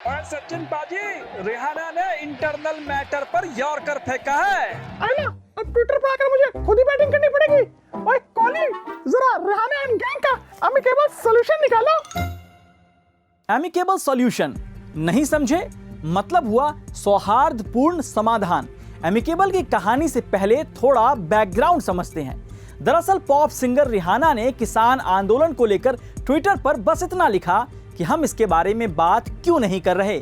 और सचिन बाजी, रिहाना ने इंटरनल मैटर पर यॉर्कर फेंका है। आइला, अब ट्विटर पर आकर मुझे खुद ही बैटिंग करनी पड़ेगी। ओए कॉली, जरा रिहाना एंड गैंग का एमिकेबल सॉल्यूशन निकालो। एमिकेबल सॉल्यूशन नहीं समझे? मतलब हुआ सौहार्दपूर्ण समाधान। एमिकेबल की कहानी से पहले थोड़ा बैकग्राउंड समझते हैं। दरअसल पॉप सिंगर रिहाना ने किसान आंदोलन को लेकर ट्विटर पर बस इतना लिखा कि हम इसके बारे में बात क्यों नहीं कर रहे।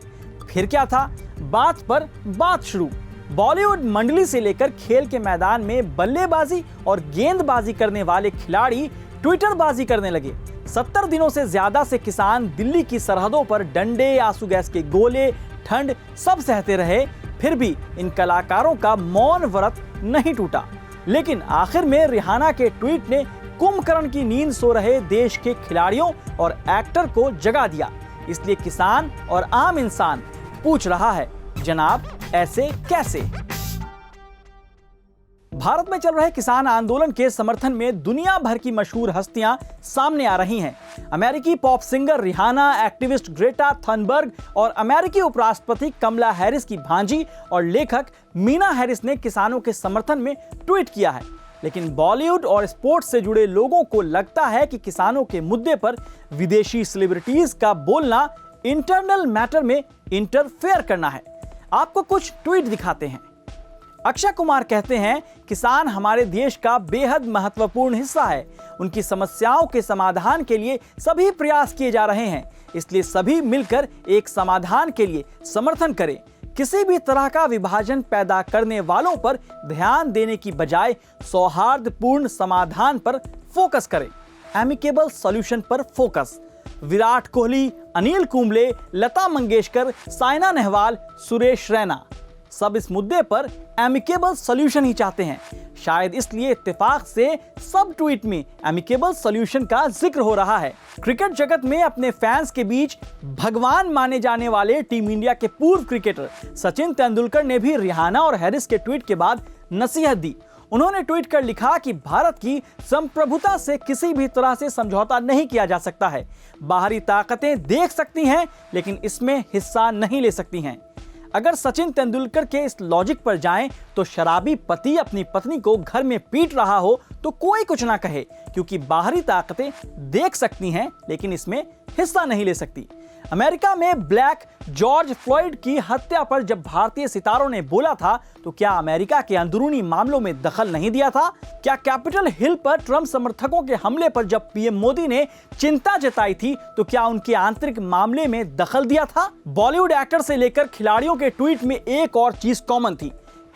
फिर क्या था, बात पर बात शुरू। बॉलीवुड मंडली से लेकर खेल के मैदान में बल्लेबाजी और गेंदबाजी करने वाले खिलाड़ी ट्विटरबाजी करने लगे। 70 दिनों से ज्यादा से किसान दिल्ली की सरहदों पर डंडे, आंसू गैस के गोले, ठंड सब सहते रहे। फिर भी इन कलाकारों का मौन व्रत नहीं टूटा। लेकिन आखिर में रिहाना के ट्वीट ने कुंभकर्ण की नींद सो रहे देश के खिलाड़ियों और एक्टर को जगा दिया। इसलिए किसान और आम इंसान पूछ रहा है, जनाब ऐसे कैसे? भारत में चल रहे किसान आंदोलन के समर्थन में दुनिया भर की मशहूर हस्तियां सामने आ रही हैं। अमेरिकी pop singer Rihanna, activist Greta Thunberg और अमेरिकी उपराष्ट्रपति कमला हैरिस की भांजी और लेखक मीना हैरिस ने किसानों के समर्थन में ट्वीट किया है। लेकिन बॉलीवुड और स्पोर्ट्स से जुड़े लोगों को लगता है कि किसानों के मुद्दे पर विदेशी सेलिब्रिटीज का बोलना इंटरनल मैटर में इंटरफेयर करना है। आपको कुछ ट्वीट दिखाते हैं। अक्षय कुमार कहते हैं, किसान हमारे देश का बेहद महत्वपूर्ण हिस्सा है। उनकी समस्याओं के समाधान के लिए सभी प्रयास किए जा रहे हैं, इसलिए सभी मिलकर एक समाधान के लिए समर्थन करें। किसी भी तरह का विभाजन पैदा करने वालों पर ध्यान देने की बजाय सौहार्दपूर्ण समाधान पर फोकस करें। एमिकेबल सॉल्यूशन पर फोकस। विराट कोहली, अनिल कुंबले, लता मंगेशकर, साइना नेहवाल, सुरेश रैना सब इस मुद्दे पर एमिकेबल सॉल्यूशन ही चाहते हैं। शायद इसलिए इत्तेफाक से सब ट्वीट में एमिकेबल सॉल्यूशन का जिक्र हो रहा है। क्रिकेट जगत में अपने फैंस के बीच भगवान माने जाने वाले टीम इंडिया के पूर्व क्रिकेटर सचिन तेंदुलकर ने भी रिहाना और हैरिस के ट्वीट के बाद नसीहत दी। उन्होंने ट्वीट कर लिखा कि भारत की संप्रभुता से किसी भी तरह से समझौता नहीं किया जा सकता है। बाहरी ताकतें देख सकती हैं, लेकिन इसमें हिस्सा नहीं ले सकती हैं। अगर सचिन तेंदुलकर के इस लॉजिक पर जाएं, तो शराबी पति अपनी पत्नी को घर में पीट रहा हो तो कोई कुछ ना कहे, क्योंकि बाहरी ताकतें देख सकती हैं लेकिन इसमें हिस्सा नहीं ले सकती। अमेरिका में ब्लैक जॉर्ज फ्लॉयड की हत्या पर जब भारतीय सितारों ने बोला था, तो क्या अमेरिका के अंदरूनी मामलों में दखल नहीं दिया था? क्या कैपिटल हिल पर ट्रंप समर्थकों के हमले पर जब पीएम मोदी ने चिंता जताई थी, तो क्या उनके आंतरिक मामले में दखल दिया था? बॉलीवुड एक्टर से लेकर खिलाड़ियों के ट्वीट में एक और चीज कॉमन थी,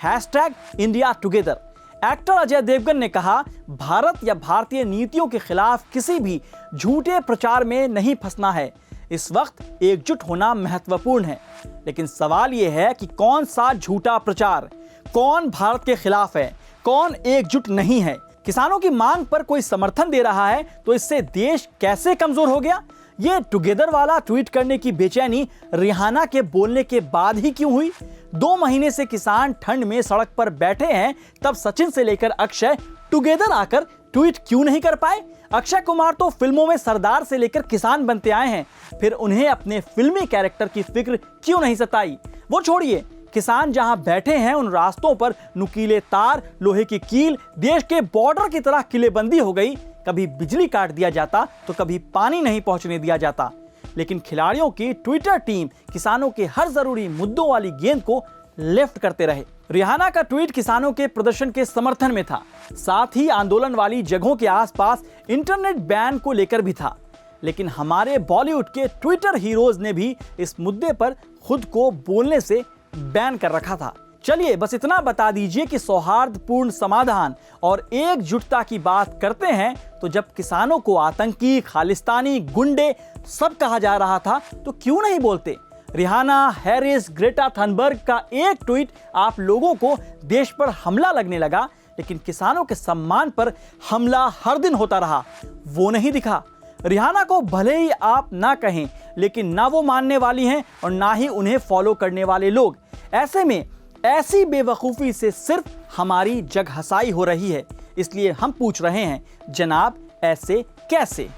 #IndiaTogether। एक्टर अजय देवगन ने कहा, भारत या भारतीय नीतियों के खिलाफ किसी भी झूठे प्रचार में नहीं फंसना है। इस वक्त एकजुट होना महत्वपूर्ण है। लेकिन सवाल यह है कि कौन सा झूठा प्रचार, कौन भारत के खिलाफ है, कौन एकजुट नहीं है? किसानों की मांग पर कोई समर्थन दे रहा है तो इससे देश कैसे कमजोर हो गया? ये टुगेदर वाला ट्वीट करने की बेचैनी रिहाना के बोलने के बाद ही क्यों हुई? 2 महीने से किसान ठंड में सड़क पर बैठे हैं, तब सचिन से लेकर अक्षय टुगेदर आकर ट्वीट क्यों नहीं कर पाए? अक्षय कुमार तो फिल्मों में सरदार से लेकर किसान बनते आए हैं, फिर उन्हें अपने फिल्मी कैरेक्टर की फिक्र क्यों नहीं सताई? वो छोड़िए, किसान जहां बैठे हैं उन रास्तों पर नुकीले तार, लोहे की कील, देश के बॉर्डर की तरह किलेबंदी हो गई। कभी बिजली काट दिया जाता तो कभी पानी नहीं पहुंचने दिया जाता। लेकिन खिलाड़ियों की ट्विटर टीम किसानों के हर जरूरी मुद्दों वाली गेंद को लेफ्ट करते रहे। रिहाना का ट्वीट किसानों के प्रदर्शन के समर्थन में था, साथ ही आंदोलन वाली जगहों के आसपास इंटरनेट बैन को लेकर भी था। लेकिन हमारे बॉलीवुड के ट्विटर हीरोज ने भी इस मुद्दे पर खुद को बोलने से बैन कर रखा था। चलिए बस इतना बता दीजिए कि सौहार्दपूर्ण समाधान और एकजुटता की बात करते हैं, तो जब किसानों को आतंकी, खालिस्तानी, गुंडे सब कहा जा रहा था तो क्यों नहीं बोलते? रिहाना, हैरिस, ग्रेटा थनबर्ग का एक ट्वीट आप लोगों को देश पर हमला लगने लगा, लेकिन किसानों के सम्मान पर हमला हर दिन होता रहा, वो नहीं दिखा। रिहाना को भले ही आप ना कहें, लेकिन ना वो मानने वाली हैं और ना ही उन्हें फॉलो करने वाले लोग। ऐसे में ऐसी बेवकूफ़ी से सिर्फ हमारी जगहसाई हो रही है। इसलिए हम पूछ रहे हैं, जनाब ऐसे कैसे?